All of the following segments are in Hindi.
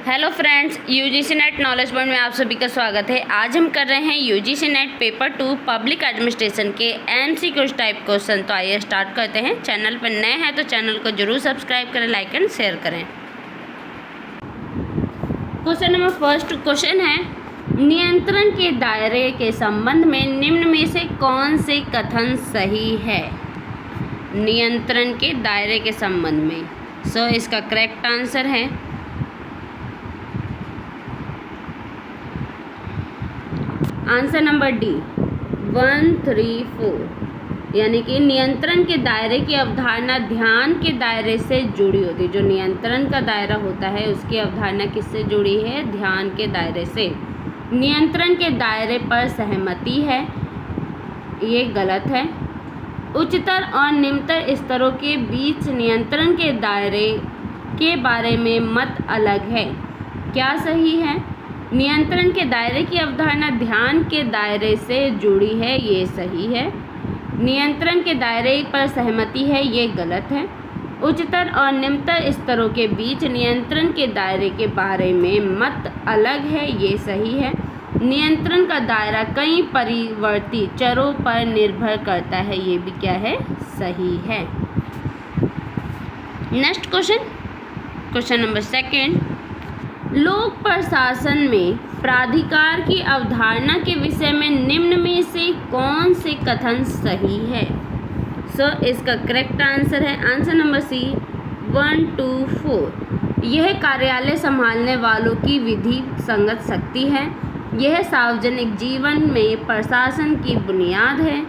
Hello friends, UGC net knowledge point में आप सभी का स्वागत है। आज हम कर रहे हैं UGC net paper 2 public administration के एमसीक्यू टाइप क्वेश्चन। तो आइए स्टार्ट करते हैं। चैनल पर नए हैं तो चैनल को जरूर सब्सक्राइब करें, लाइक एंड शेयर करें। क्वेश्चन नंबर फर्स्ट क्वेश्चन है, नियंत्रण के दायरे के संबंध में निम्न में से कौन से कथन सही है? नियंत्रण के दायरे के संबंध में इसका करेक्ट आंसर है आंसर नंबर डी 1, 3, 4। यानी कि नियंत्रण के दायरे की अवधारणा ध्यान के दायरे से जुड़ी होती है। जो नियंत्रण का दायरा होता है उसकी अवधारणा किससे जुड़ी है? ध्यान के दायरे से। नियंत्रण के दायरे पर सहमति है, ये गलत है। उच्चतर और निम्नतर स्तरों के बीच नियंत्रण के दायरे के बारे में मत अलग है, क्या सही है? नियंत्रण के दायरे की अवधारणा ध्यान के दायरे से जुड़ी है, ये सही है। नियंत्रण के दायरे पर सहमति है, ये गलत है। उच्चतर और निम्नतर स्तरों के बीच नियंत्रण के दायरे के बारे में मत अलग है, ये सही है। नियंत्रण का दायरा कई परिवर्ती चरों पर निर्भर करता है, ये भी क्या है? सही है। नेक्स्ट क्वेश्चन नंबर सेकेंड, लोक प्रशासन में प्राधिकार की अवधारणा के विषय में निम्न में से कौन से कथन सही है? इसका करेक्ट आंसर है आंसर नंबर सी 1, 2, 4। यह कार्यालय संभालने वालों की विधि संगत शक्ति है। यह सार्वजनिक जीवन में प्रशासन की बुनियाद है।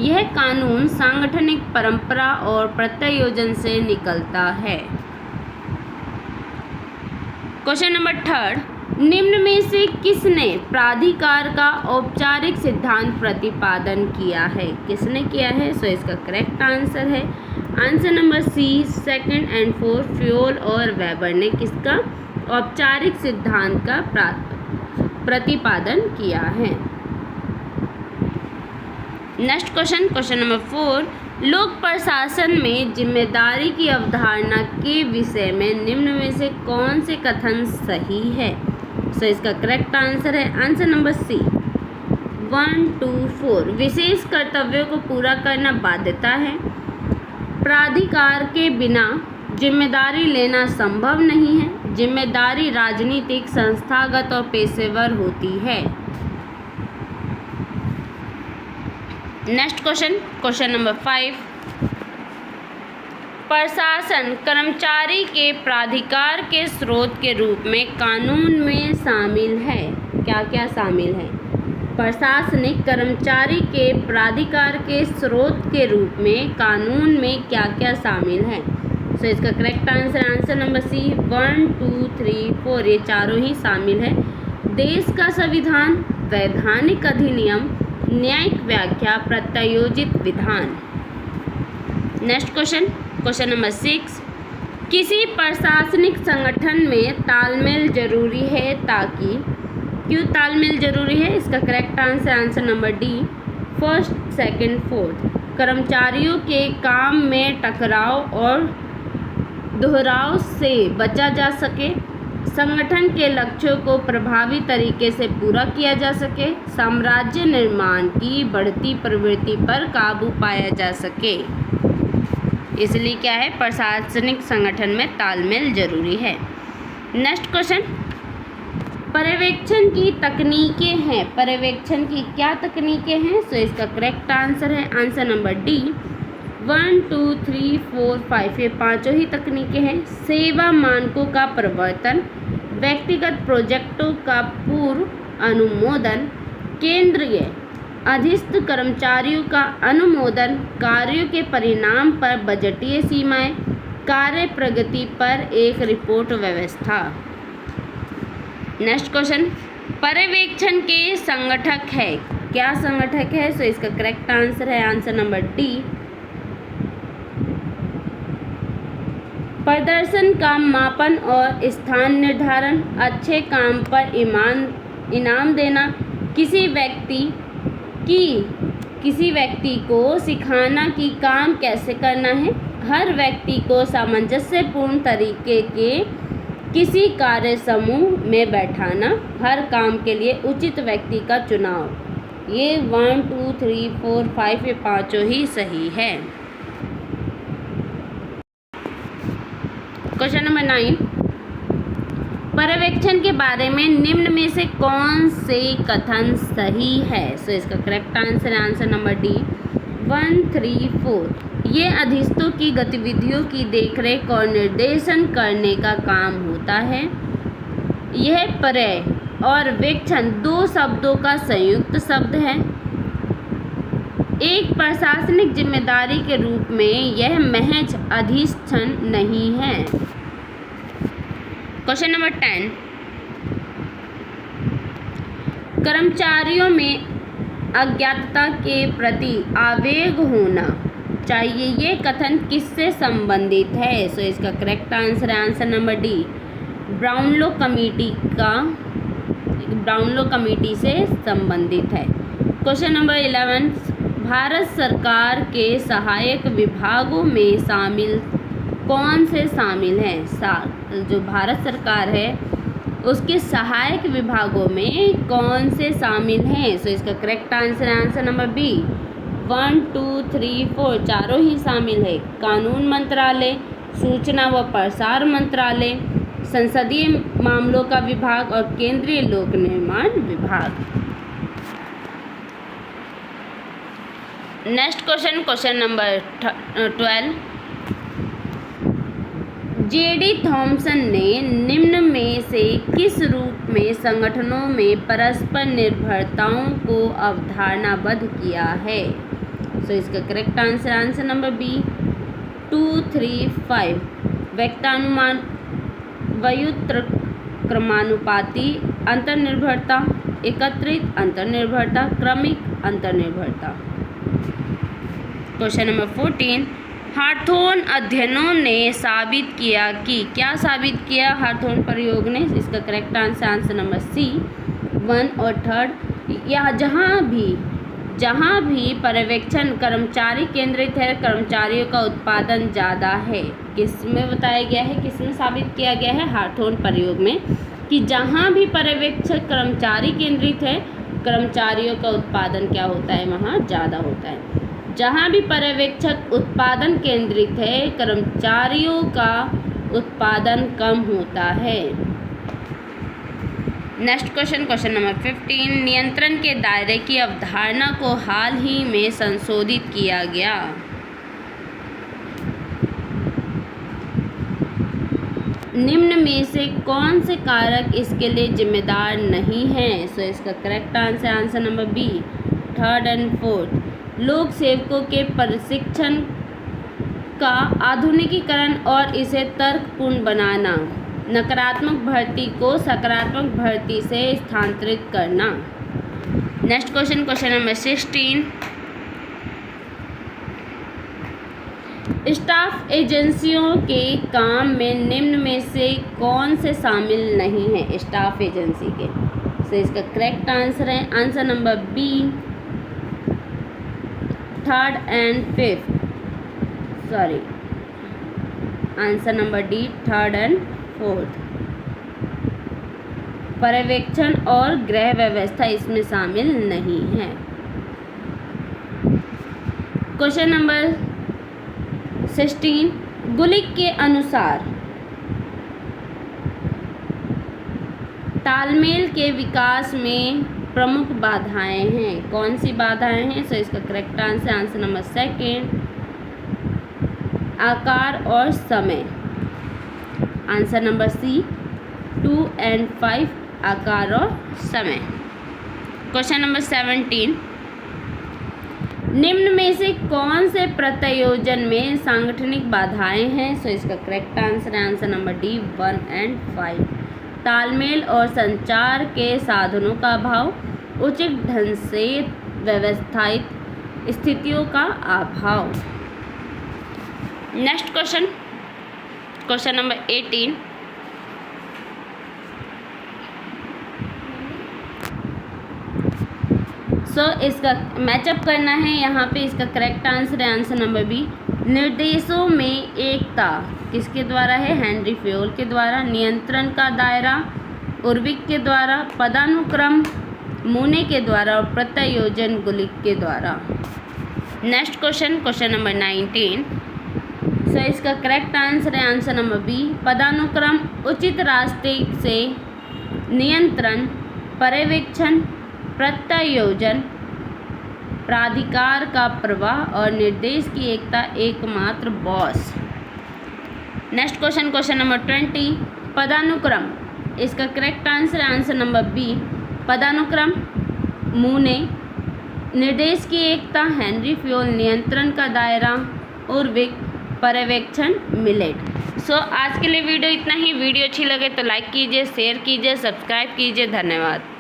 यह कानून सांगठनिक परंपरा और प्रत्यायोजन से निकलता है। क्वेश्चन नंबर थर्ड, निम्न में से किसने प्राधिकार का औपचारिक सिद्धांत प्रतिपादन किया है? किसने किया है? इसका करेक्ट आंसर है answer number C 2nd and 4th Fayol और वेबर ने किसका औपचारिक सिद्धांत का प्रतिपादन किया है। नेक्स्ट क्वेश्चन नंबर 4, लोक प्रशासन में जिम्मेदारी की अवधारणा के विषय में निम्न में से कौन से कथन सही है? इसका करेक्ट आंसर है आंसर नंबर सी 1, 2, 4। विशेष कर्तव्यों को पूरा करना बाध्यता है। प्राधिकार के बिना जिम्मेदारी लेना संभव नहीं है। जिम्मेदारी राजनीतिक, संस्थागत और पेशेवर होती है। नेक्स्ट क्वेश्चन नंबर 5, प्रशासन कर्मचारी के प्राधिकार के स्रोत के रूप में कानून में शामिल है। क्या क्या शामिल है? प्रशासनिक कर्मचारी के प्राधिकार के स्रोत के रूप में कानून में क्या क्या शामिल है? इसका करेक्ट आंसर नंबर सी 1, 2, 3, 4। ये चारों ही शामिल है। देश का संविधान, वैधानिक अधिनियम, न्यायिक व्याख्या, प्रत्यायोजित विधान। नेक्स्ट क्वेश्चन नंबर 6, किसी प्रशासनिक संगठन में तालमेल जरूरी है ताकि क्यों तालमेल जरूरी है? इसका correct answer number D 1st, 2nd, 4th। कर्मचारियों के काम में टकराव और दोहराव से बचा जा सके, संगठन के लक्ष्यों को प्रभावी तरीके से पूरा किया जा सके, साम्राज्य निर्माण की बढ़ती प्रवृत्ति पर काबू पाया जा सके। इसलिए क्या है? प्रशासनिक संगठन में तालमेल जरूरी है। नेक्स्ट क्वेश्चन, पर्यवेक्षण की तकनीकें हैं। पर्यवेक्षण की क्या तकनीकें हैं? इसका करेक्ट आंसर है आंसर नंबर डी 1, 2, 3, 4, 5। ये पांचों ही तकनीकें हैं। सेवा मानकों का प्रवर्तन, व्यक्तिगत प्रोजेक्टों का पूर्व अनुमोदन, केंद्रीय अधीनस्थ कर्मचारियों का अनुमोदन, कार्यों के परिणाम पर बजटीय सीमाएं, कार्य प्रगति पर एक रिपोर्ट व्यवस्था। नेक्स्ट क्वेश्चन, पर्यवेक्षण के संगठक है। क्या संगठक है? इसका करेक्ट आंसर है आंसर नंबर डी प्रदर्शन का मापन और स्थान निर्धारण, अच्छे काम पर इनाम देना, किसी व्यक्ति को सिखाना कि काम कैसे करना है, हर व्यक्ति को सामंजस्यपूर्ण तरीके के किसी कार्य समूह में बैठाना, हर काम के लिए उचित व्यक्ति का चुनाव। ये 1 2 3 4 5 ये पांचों ही सही है। क्वेश्चन नंबर 9, पर्यवेक्षण के बारे में निम्न में से कौन से कथन सही है? सो इसका करेक्ट आंसर है आंसर नंबर डी 1 3 4। ये अधीनस्थों की गतिविधियों की देखरेख और निर्देशन करने का काम होता है। यह पर्य और वेक्षण दो शब्दों का संयुक्त शब्द है। एक प्रशासनिक जिम्मेदारी के रूप में यह महज अधिष्ठान नहीं है। क्वेश्चन नंबर 10, कर्मचारियों में अज्ञातता के प्रति आवेग होना चाहिए, ये कथन किससे संबंधित है? सो इसका करेक्ट आंसर है answer number D Brownlow committee से संबंधित है। क्वेश्चन नंबर 11, भारत सरकार के सहायक विभागों में शामिल कौन से शामिल हैं? जो भारत सरकार है उसके सहायक विभागों में कौन से शामिल हैं? सो इसका करेक्ट आंसर है आंसर नंबर बी 1 2 3 4 चारों ही शामिल है। कानून मंत्रालय, सूचना व प्रसार मंत्रालय, संसदीय मामलों का विभाग और केंद्रीय लोक निर्माण विभाग। Next question number 12, JD Thomson ने निम्न में से किस रूप में संगठनों में परस्पर निर्भरताओं को अवधारणाबद्ध किया है? सो इसका correct answer answer number B 2 3 5। व्यक्तानुमान, व्युत्तर क्रमानुपाती अंतर्निर्भरता, एकत्रित अंतर्निर्भरता, क्रमिक अंतर्निर्भरता। क्वेश्चन नंबर 14, हार्थोन अध्ययनों ने साबित किया कि क्या साबित किया हार्थोन प्रयोग ने? इसका करेक्ट आंसर नंबर सी 1 और 3। या जहाँ भी पर्यवेक्षण कर्मचारी केंद्रित है, कर्मचारियों का उत्पादन ज़्यादा है। किस में बताया गया है, किस में साबित किया गया है? हार्थोन प्रयोग में, कि जहाँ भी पर्यवेक्षक कर्मचारी केंद्रित है, कर्मचारियों का उत्पादन क्या होता है? वहाँ ज़्यादा होता है। जहाँ भी पर्यवेक्षक उत्पादन केंद्रित है, कर्मचारियों का उत्पादन कम होता है। नेक्स्ट क्वेश्चन नंबर 15, नियंत्रण के दायरे की अवधारणा को हाल ही में संशोधित किया गया। निम्न में से कौन से कारक इसके लिए जिम्मेदार नहीं हैं? सो इसका correct answer number B 3rd and 4th। लोक सेवकों के प्रशिक्षण का आधुनिकीकरण और इसे तर्कपूर्ण बनाना, नकारात्मक भर्ती को सकारात्मक भर्ती से स्थानांतरित करना। नेक्स्ट क्वेश्चन नंबर 16, स्टाफ एजेंसियों के काम में निम्न में से कौन से शामिल नहीं है? स्टाफ एजेंसी के। सो इसका करेक्ट आंसर है answer number B 3rd and 5th। Sorry, answer number D 3rd and 4th। पर्यवेक्षण और गृह व्यवस्था इसमें शामिल नहीं है। क्वेश्चन नंबर 16, गुलिक के अनुसार तालमेल के विकास में प्रमुख बाधाएं हैं। कौन सी बाधाएं हैं? सो इसका करेक्ट आंसर नंबर 2nd, आकार और समय। आंसर नंबर सी 2 and 5, आकार और समय। क्वेश्चन नंबर 17, निम्न में से कौन से प्रत्योजन में सांगठनिक बाधाएं हैं? सो इसका correct answer number D 1 and 5। तालमेल और संचार के साधनों का अभाव, उचित ढंग से व्यवस्थित स्थितियों का अभाव। नेक्स्ट क्वेश्चन नंबर 18, इसका मैचअप करना है यहाँ पे। इसका करेक्ट आंसर है आंसर नंबर बी, निर्देशों में एकता किसके द्वारा है? हेनरी फ्योल के द्वारा। नियंत्रण का दायरा उर्विक के द्वारा, पदानुक्रम मूने के द्वारा और प्रत्यायोजन गुलिक के द्वारा। Next question number 19। सो इसका करेक्ट आंसर है आंसर नंबर बी, पदानुक्रम उचित रास्ते से नियंत्रण, पर्यवेक्षण, प्रत्यायोजन, प्राधिकार का प्रवाह और निर्देश की एकता एकमात्र बॉस। नेक्स्ट क्वेश्चन नंबर 20, पदानुक्रम। इसका करेक्ट आंसर है आंसर नंबर बी, पदानुक्रम मूने, निर्देश की एकता हेनरी फ्योल, नियंत्रण का दायरा उर्विक, पर्यवेक्षण मिलेट। सो आज के लिए वीडियो इतना ही। वीडियो अच्छी लगे तो लाइक कीजिए, शेयर कीजिए, सब्सक्राइब कीजिए। धन्यवाद।